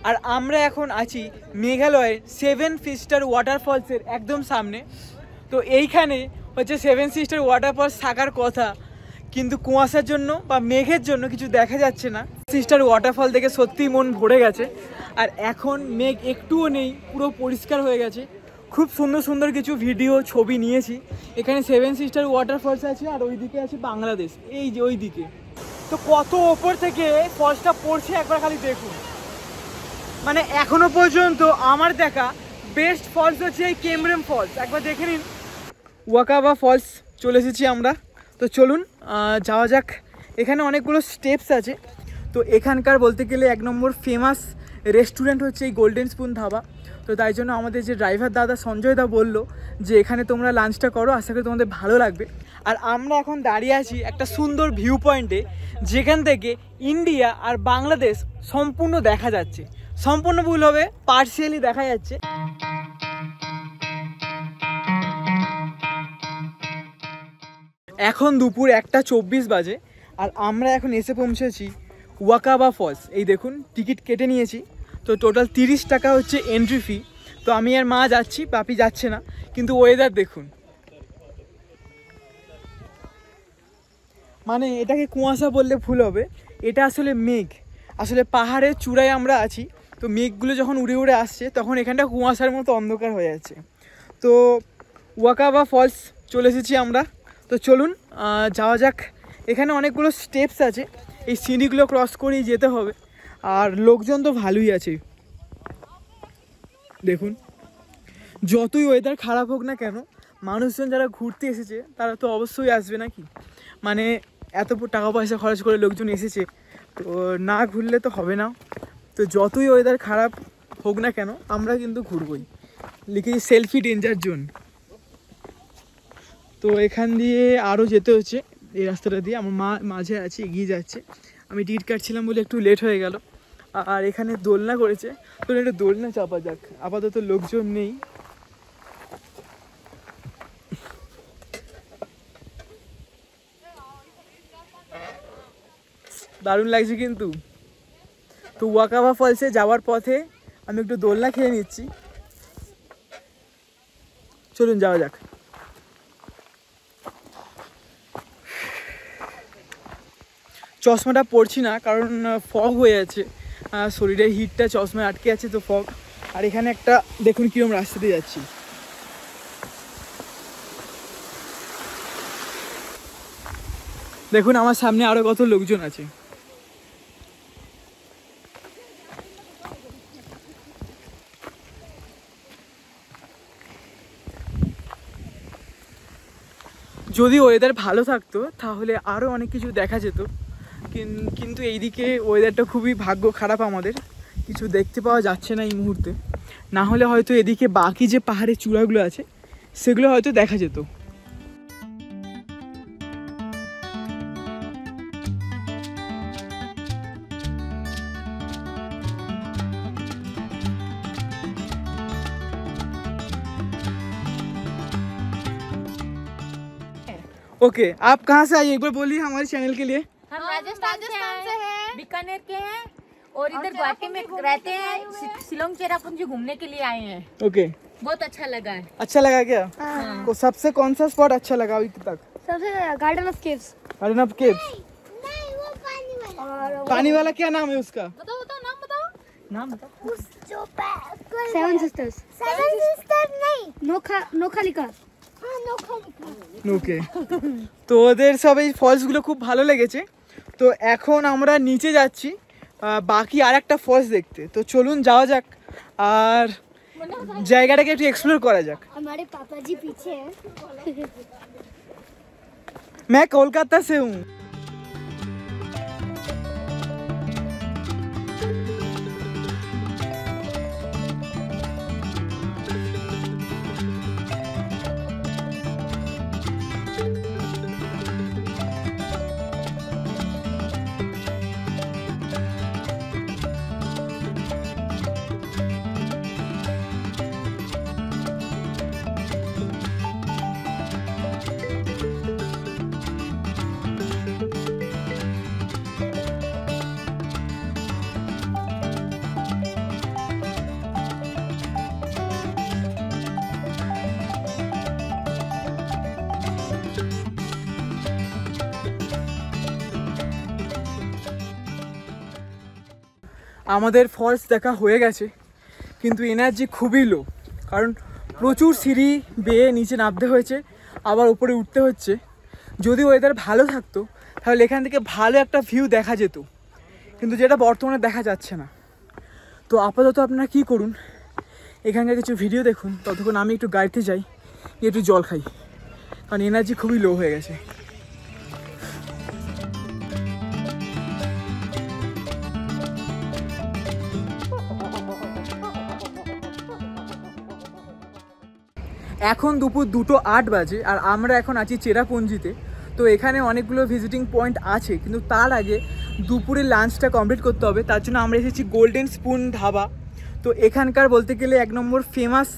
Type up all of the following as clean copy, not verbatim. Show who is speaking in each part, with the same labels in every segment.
Speaker 1: আর আমরা এখন আছি মেঘালয়ের 7 সিস্টার ওয়াটারফলসের একদম সামনে। তো এইখানে হচ্ছে 7 সিস্টার ওয়াটারফলস থাকার কথা, কিন্তু কুয়াশার জন্য বা মেঘের জন্য কিছু দেখা যাচ্ছে না। সিস্টার ওয়াটারফল দেখে সত্যিই মন ভরে গেছে। আর এখন মেঘ একটুও নেই, পুরো পরিষ্কার হয়ে গেছে। খুব সুন্দর সুন্দর কিছু ভিডিও ছবি নিয়েছি। এখানে 7 সিস্টার ওয়াটারফলস আছে আর ওইদিকে আছে বাংলাদেশ, এই যে ওই দিকে। তো কত ওপর থেকে ফলসটা পড়ছে একবার খালি দেখুন। মানে এখনো পর্যন্ত আমার দেখা বেস্ট ফলস হচ্ছে এই কেমরেম ফলস, একবার দেখে নিন। ওয়াকাবা ফলস চলে এসেছি আমরা। তো চলুন যাওয়া যাক। এখানে অনেকগুলো স্টেপস আছে। তো এখানকার বলতে গেলে 1 নম্বর ফেমাস রেস্টুরেন্ট হচ্ছে এই গোল্ডেন স্পুন ধাবা। তো তাই জন্য আমাদের যে ড্রাইভার দাদা সঞ্জয় দা বললো যে এখানে তোমরা লাঞ্চটা করো, আশা করি তোমাদের ভালো লাগবে। আর আমরা এখন দাঁড়িয়ে আছি একটা সুন্দর ভিউ পয়েন্টে, যেখান থেকে ইন্ডিয়া আর বাংলাদেশ সম্পূর্ণ দেখা যাচ্ছে। সম্পূর্ণ ভুল হবে, পার্শিয়ালি দেখা যাচ্ছে। এখন দুপুর 1:24 বাজে আর আমরা এখন এসে পৌঁছেছি ওয়াকাবা ফলস। এই দেখুন, টিকিট কেটে নিয়েছি। তো টোটাল 30 টাকা হচ্ছে এন্ট্রি ফি। তো আমি আর মা যাচ্ছি, পাপি যাচ্ছে না। কিন্তু ওয়েদার দেখুন, মানে এটাকে কুয়াশা বললে ভুল হবে, এটা আসলে মেঘ। আসলে পাহাড়ের চূড়ায় আমরা আছি, তো মেঘগুলো যখন উড়ে উড়ে আসছে তখন এখানটা কুয়াশার মতো অন্ধকার হয়ে যাচ্ছে। তো ওয়াকাবা ফলস চলে এসেছি আমরা। তো চলুন যাওয়া যাক। এখানে অনেকগুলো স্টেপস আছে, এই সিঁড়িগুলো ক্রস করেই যেতে হবে। আর লোকজন তো ভালোই আছে দেখুন। যতই ওয়েদার খারাপ হোক না কেন, মানুষজন যারা ঘুরতে এসেছে তারা তো অবশ্যই আসবে নাকি। মানে এত টাকা পয়সা খরচ করে লোকজন এসেছে, তো না ঘুরলে তো হবে না। তো যতই ওয়েদার খারাপ হোক না কেন আমরা কিন্তু ঘুরবই। লিখেছি সেলফি ডেঞ্জার জোন। তো এখান দিয়ে আরও যেতে হচ্ছে, এই রাস্তাটা দিয়ে। আমার মা মাঝে আছে, এগিয়ে যাচ্ছে। আমি টিকিট কাটছিলাম বলে একটু লেট হয়ে গেল। আর এখানে দোলনা করেছে, তো একটু দোলনা চাপা যাক। আপাতত লোকজন নেই। দারুণ লাগছে কিন্তু। তো ওয়াকাবা ফলসে যাওয়ার পথে আমি একটু দোলনা খেয়ে নিচ্ছি। চলুন যাওয়া যাক। চশমাটা পরছি না, কারণ ফগ হয়ে আছে, শরীরের হিটটা চশমায় আটকে আছে, তো ফগ। আর এখানে একটা দেখুন কীরকম রাস্তা দিয়ে যাচ্ছি। দেখুন আমার সামনে আরও কত লোকজন আছে। যদি ওয়েদার ভালো থাকতো তাহলে আরও অনেক কিছু দেখা যেত, কিন্তু এইদিকে ওয়েদারটা খুবই ভাগ্য খারাপ আমাদের, কিছু দেখতে পাওয়া যাচ্ছে না এই মুহূর্তে। না হলে হয়তো এদিকে বাকি যে পাহাড়ের চূড়াগুলো আছে সেগুলো হয়তো দেখা যেত। ओके, आप कहाँ से आए एक बार बोलिए हमारे चैनल के लिए।
Speaker 2: हम राजस्थान से हैं, बीकानेर के हैं और इधर गुवाहाटी में रहते हैं। शिलोंग चेरापुंजी घूमने के लिए आए हैं।
Speaker 1: ओके,
Speaker 2: बहुत अच्छा लगा है।
Speaker 1: अच्छा लगा क्या? तो सबसे कौन सा स्पॉट अच्छा लगा अभी तक?
Speaker 3: सबसे garden of caves.
Speaker 1: Garden of caves.
Speaker 3: नहीं, वो पानी वाला। और
Speaker 1: पानी वाला क्या नाम है उसका?
Speaker 2: बताओ नाम बताओ।
Speaker 1: नाम बताओ।
Speaker 3: उस जो सेवन सिस्टर्स। सेवन सिस्टर्स नहीं, नोखा लिखा। हाँ, नोखा लिखा।
Speaker 1: ওকে, তো ওদের সব এই ফলসগুলো খুব ভালো লেগেছে। তো এখন আমরা নিচে যাচ্ছি বাকি আর একটা ফলস দেখতে। তো চলুন যাওয়া যাক আর জায়গাটাকে একটু এক্সপ্লোর করা যাক।
Speaker 3: हमारे पापा जी पीछे हैं।
Speaker 1: मैं कोलकाता से हूँ। আমাদের ফলস দেখা হয়ে গেছে, কিন্তু এনার্জি খুবই লো, কারণ প্রচুর সিঁড়ি বেয়ে নিচে নামতে হয়েছে, আবার উপরে উঠতে হচ্ছে। যদি ওয়েদার ভালো থাকতো তাহলে এখান থেকে ভালো একটা ভিউ দেখা যেত, কিন্তু যেটা বর্তমানে দেখা যাচ্ছে না। তো আপাতত আপনারা কী করুন, এখানকার কিছু ভিডিও দেখুন, ততক্ষণ আমি একটু গাড়িতে যাই, একটু জল খাই, কারণ এনার্জি খুবই লো হয়ে গেছে। এখন দুপুর 2:08 বাজে, আর আমরা এখন আছি চেরাপুঞ্জিতে। তো এখানে অনেকগুলো ভিজিটিং পয়েন্ট আছে, কিন্তু তার আগে দুপুরের লাঞ্চটা কমপ্লিট করতে হবে। তার জন্য আমরা এসেছি গোল্ডেন স্পুন ধাবা। তো এখানকার বলতে গেলে 1 নম্বর ফেমাস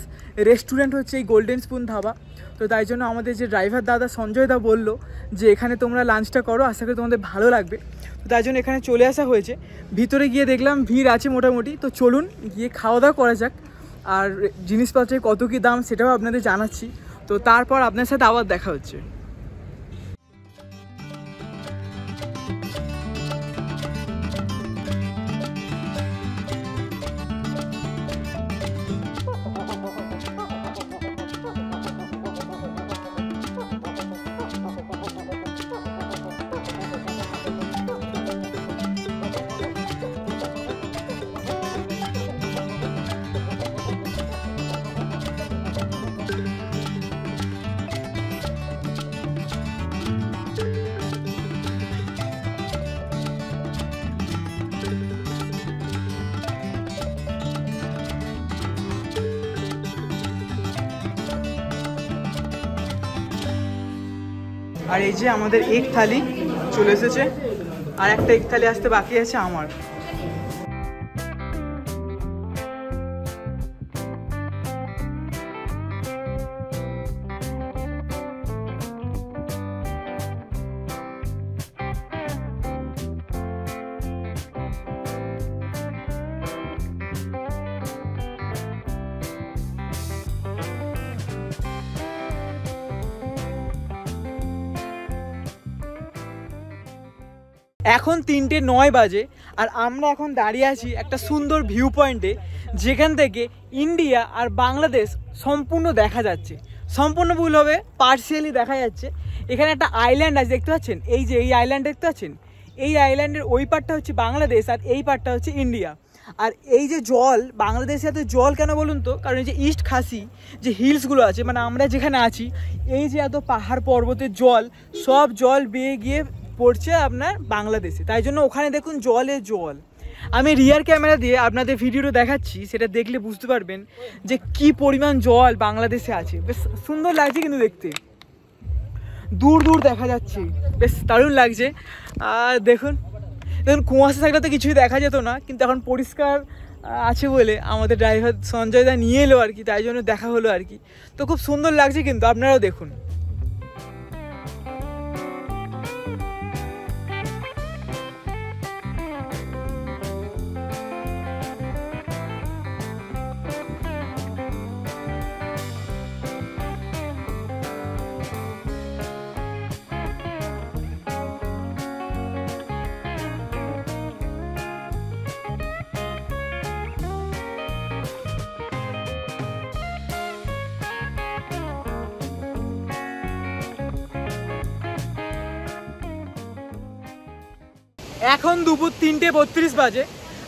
Speaker 1: রেস্টুরেন্ট হচ্ছে এই গোল্ডেন স্পুন ধাবা। তো তাই জন্য আমাদের যে ড্রাইভার দাদা সঞ্জয় দা বললো যে এখানে তোমরা লাঞ্চটা করো, আশা করি তোমাদের ভালো লাগবে। তো তাই জন্য এখানে চলে আসা হয়েছে। ভিতরে গিয়ে দেখলাম ভিড় আছে মোটামুটি, তো চলুন গিয়ে খাওয়া দাওয়া করা যাক। আর জিনিসপত্রের কত কী দাম সেটাও আপনাদের জানাচ্ছি। তো তারপর আপনার সাথে আবার দেখা হচ্ছে। আর এই যে আমাদের এক থালি চলে এসেছে, আর একটা এক থালি আসতে বাকি আছে আমার। এখন 3:09 বাজে, আর আমরা এখন দাঁড়িয়ে আছি একটা সুন্দর ভিউ পয়েন্টে, যেখান থেকে ইন্ডিয়া আর বাংলাদেশ সম্পূর্ণ দেখা যাচ্ছে। সম্পূর্ণ ভুল হবে, পার্সিয়ালি দেখা যাচ্ছে। এখানে একটা আইল্যান্ড আছে, দেখতে পাচ্ছেন? এই যে এই আইল্যান্ড দেখতে পাচ্ছেন, এই আইল্যান্ডের ওই পারটা হচ্ছে বাংলাদেশ আর এই পারটা হচ্ছে ইন্ডিয়া। আর এই যে জল, বাংলাদেশে এত জল কেন বলুন তো? কারণ এই যে ইস্ট খাসি যে হিলসগুলো আছে, মানে আমরা যেখানে আছি, এই যে এত পাহাড় পর্বতের জল, সব জল বেয়ে গিয়ে পড়ছে আপনার বাংলাদেশে। তাই জন্য ওখানে দেখুন জলে জল। আমি রিয়ার ক্যামেরা দিয়ে আপনাদের ভিডিওটা দেখাচ্ছি, সেটা দেখলে বুঝতে পারবেন যে কি পরিমাণ জল বাংলাদেশে আছে। বেশ সুন্দর লাগছে কিন্তু দেখতে, দূর দূর দেখা যাচ্ছে, বেশ দারুণ লাগছে। আর দেখুন কুয়াশা থাকলে তো কিছুই দেখা যেত না, কিন্তু এখন পরিষ্কার আছে বলে আমাদের ড্রাইভার সঞ্জয় দা নিয়ে এলো আর কি, তাই জন্য দেখা হলো আর কি। তো খুব সুন্দর লাগছে, কিন্তু আপনারাও দেখুন। এখন দুপুর 3:32 বাজে,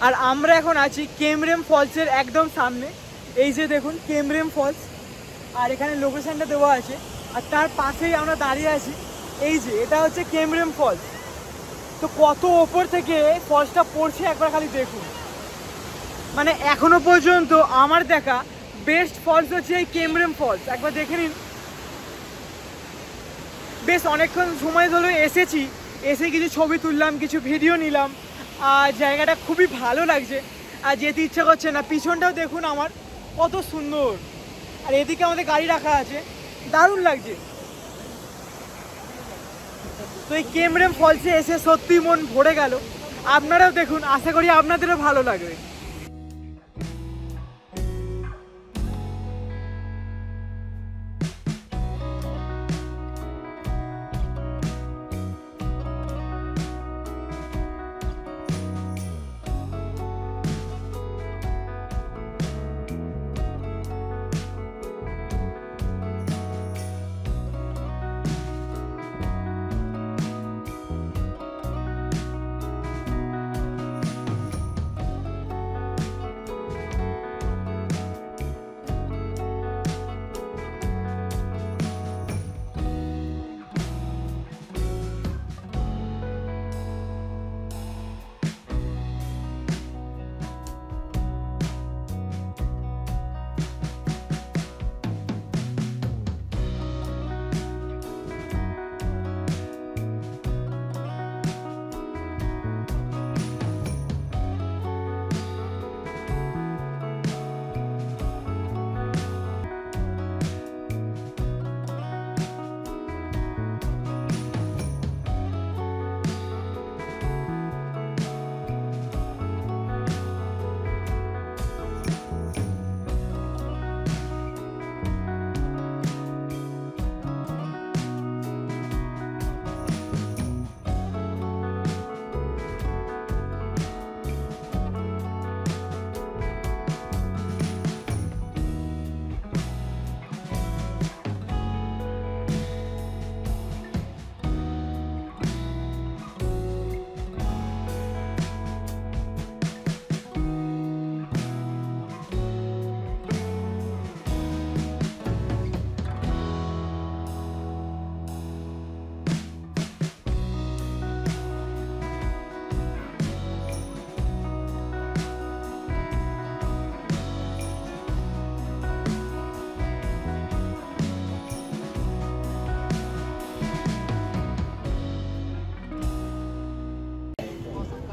Speaker 1: আর আমরা এখন আছি কেমরেম ফলসের একদম সামনে। এই যে দেখুন কেমরেম ফলস, আর এখানে লোকেশনটা দেওয়া আছে, আর তার পাশেই আমরা দাঁড়িয়ে আছি। এই যে এটা হচ্ছে কেমরেম ফলস। তো কত ওপর থেকে ফলসটা পড়ছে একবার খালি দেখুন। মানে এখনো পর্যন্ত আমার দেখা বেস্ট ফলস হচ্ছে এই কেমরেম ফলস, একবার দেখে নিন। বেশ অনেকক্ষণ সময় ধরে এসেছি, এসে কিছু ছবি তুললাম, কিছু ভিডিও নিলাম, আর জায়গাটা খুবই ভালো লাগছে, আর যেতে ইচ্ছা করছে না। পিছনটাও দেখুন আমার কত সুন্দর, আর এদিকে আমাদের গাড়ি রাখা আছে, দারুণ লাগছে। তো এই কেমরেম ফলসে এসে সত্যি মন ভরে গেল। আপনারাও দেখুন, আশা করি আপনাদেরও ভালো লাগবে।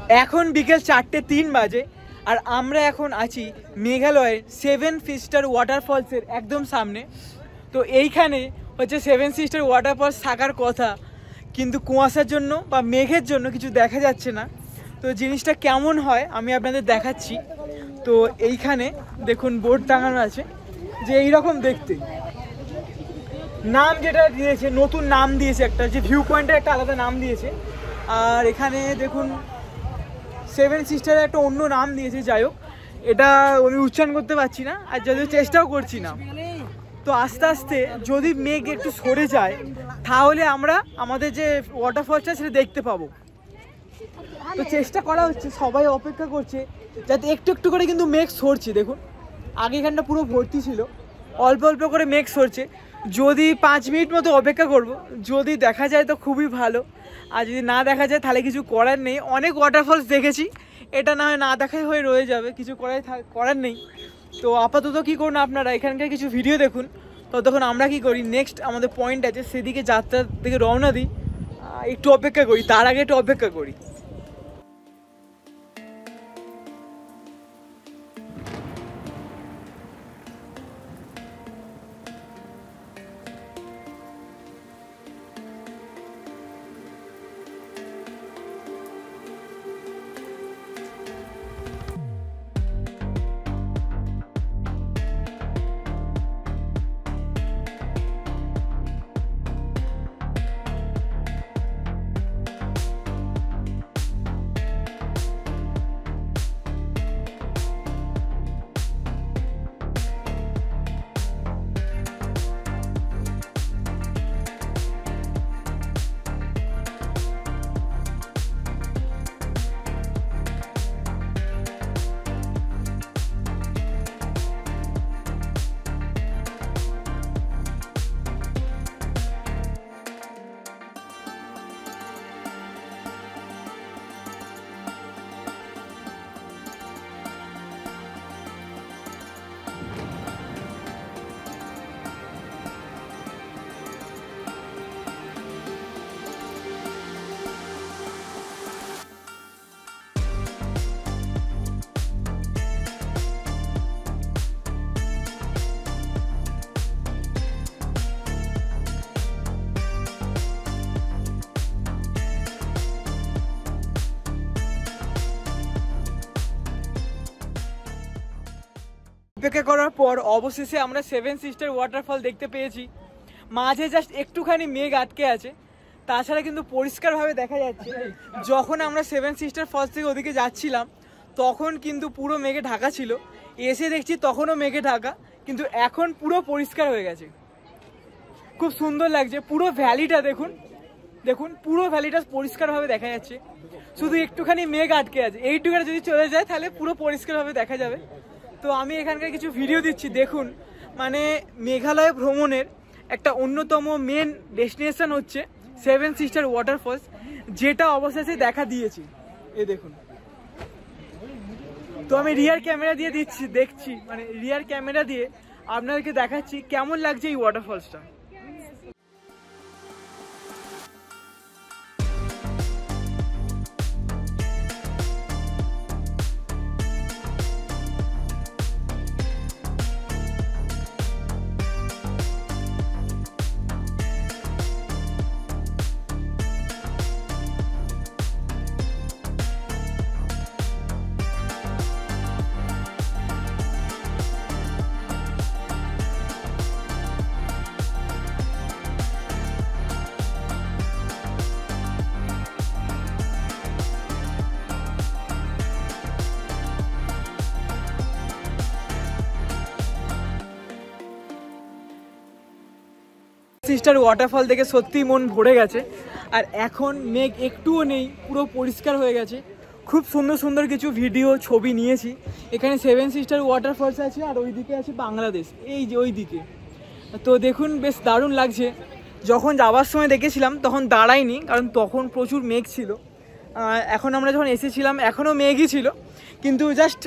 Speaker 1: এখন বিকেল 4:03 বাজে আর আমরা এখন আছি মেঘালয়ের 7 সিস্টার ওয়াটারফলসের একদম সামনে। তো এইখানে হচ্ছে 7 সিস্টার ওয়াটারফলস থাকার কথা, কিন্তু কুয়াশার জন্য বা মেঘের জন্য কিছু দেখা যাচ্ছে না। তো জিনিসটা কেমন হয় আমি আপনাদের দেখাচ্ছি। তো এইখানে দেখুন বোর্ড টাঙানো আছে যে এইরকম দেখতে, নাম যেটা দিয়েছে নতুন নাম দিয়েছে, একটা যে ভিউ পয়েন্টের একটা আলাদা নাম দিয়েছে। আর এখানে দেখুন 7 সিস্টারের একটা অন্য নাম দিয়েছে, যাই হোক এটা আমি উচ্চারণ করতে পারছি না আর যদিও চেষ্টাও করছি না। তো আস্তে আস্তে যদি মেঘ একটু সরে যায় তাহলে আমরা আমাদের যে ওয়াটারফলসটা সেটা দেখতে পাবো। তো চেষ্টা করা হচ্ছে, সবাই অপেক্ষা করছে যাতে একটু একটু করে, কিন্তু মেঘ সরছে। দেখুন আগে এখানটা পুরো ভর্তি ছিল, অল্প অল্প করে মেঘ সরছে। যদি 5 মিনিট মতো অপেক্ষা করব, যদি দেখা যায় তো খুবই ভালো, আর যদি না দেখা যায় তাহলে কিছু করার নেই। অনেক ওয়াটারফলস দেখেছি, এটা না হয় না দেখাই হয়ে রয়ে যাবে, কিছু করার নেই। তো আপাতত কী করুন আপনারা এখানকার কিছু ভিডিও দেখুন, ততক্ষণ আমরা কি করি নেক্সট আমাদের পয়েন্ট আছে সেদিকে যাত্রার দিকে রওনা দিই। একটু অপেক্ষা করি, তার আগে একটু অপেক্ষা করি। অপেক্ষা করার পর অবশেষে আমরা 7 সিস্টার ওয়াটারফল দেখতে পেয়েছি। মাঝে জাস্ট একটুখানি মেঘ আটকে আছে, তাছাড়া কিন্তু পরিষ্কারভাবে দেখা যাচ্ছে। যখন আমরা 7 সিস্টার ফলস থেকে ওদিকে যাচ্ছিলাম তখন কিন্তু পুরো মেঘে ঢাকা ছিল, এসে দেখছি তখনও মেঘে ঢাকা, কিন্তু এখন পুরো পরিষ্কার হয়ে গেছে। খুব সুন্দর লাগছে, পুরো ভ্যালিটা দেখুন, দেখুন পুরো ভ্যালিটা পরিষ্কারভাবে দেখা যাচ্ছে, শুধু একটুখানি মেঘ আটকে আছে। এইটুখানে যদি চলে যায় তাহলে পুরো পরিষ্কারভাবে দেখা যাবে। তো আমি এখানকার কিছু ভিডিও দিচ্ছি দেখুন। মানে মেঘালয় ভ্রমণের একটা অন্যতম মেন ডেস্টিনেশন হচ্ছে 7 সিস্টার ওয়াটারফলস, যেটা অবশেষে দেখা দিয়েছি। এই দেখুন, তো আমি রিয়ার ক্যামেরা দিয়ে দেখছি, মানে রিয়ার ক্যামেরা দিয়ে আপনাদেরকে দেখাচ্ছি কেমন লাগছে এই ওয়াটারফলসটা। সিস্টার ওয়াটারফল দেখে সত্যিই মন ভরে গেছে। আর এখন মেঘ একটুও নেই, পুরো পরিষ্কার হয়ে গেছে। খুব সুন্দর সুন্দর কিছু ভিডিও ছবি নিয়েছি। এখানে 7 সিস্টার ওয়াটারফলস আছে আর ওইদিকে আছে বাংলাদেশ, এই যে ওই দিকে। তো দেখুন বেশ দারুণ লাগছে। যখন যাওয়ার সময় দেখেছিলাম তখন দাঁড়ায়নি, কারণ তখন প্রচুর মেঘ ছিল। এখন আমরা যখন এসেছিলাম এখনও মেঘই ছিল, কিন্তু জাস্ট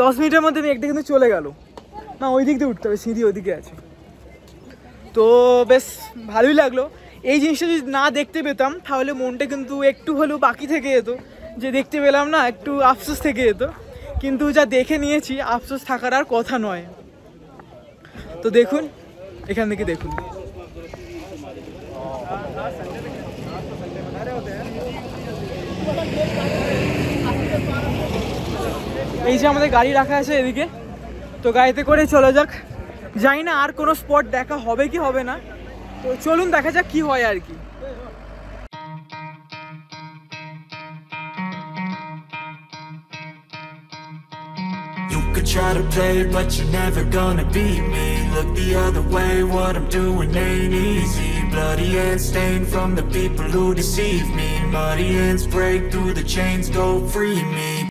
Speaker 1: 10 মিনিটের মধ্যে মেঘটা কিন্তু চলে গেল। না, ওই দিক দিয়ে উঠতে হবে, সিঁড়ি ওইদিকে আছে। তো বেশ ভালোই লাগলো। এই জিনিসটা যদি না দেখতে পেতাম তাহলে মনটা কিন্তু একটু হলেও বাকি থেকে যেত যে দেখতে পেলাম না, একটু আফসোস থেকে যেত, কিন্তু যা দেখে নিয়েছি আফসোস থাকার আর কথা নয়। তো দেখুন, এখান থেকে দেখুন। এই যে আমাদের গাড়ি রাখা আছে এদিকে, তো গাড়িতে করে চলে যাক। জানি না আর কোনো স্পট দেখা হবে কি হবে না, তো চলুন দেখা যাক কি হয় আর কি।
Speaker 4: You could try to play, but you're never gonna beat me. Look the other way, what I'm doing ain't easy. Bloody hands stained from the people who deceive me. Muddy hands break through the chains, go free me.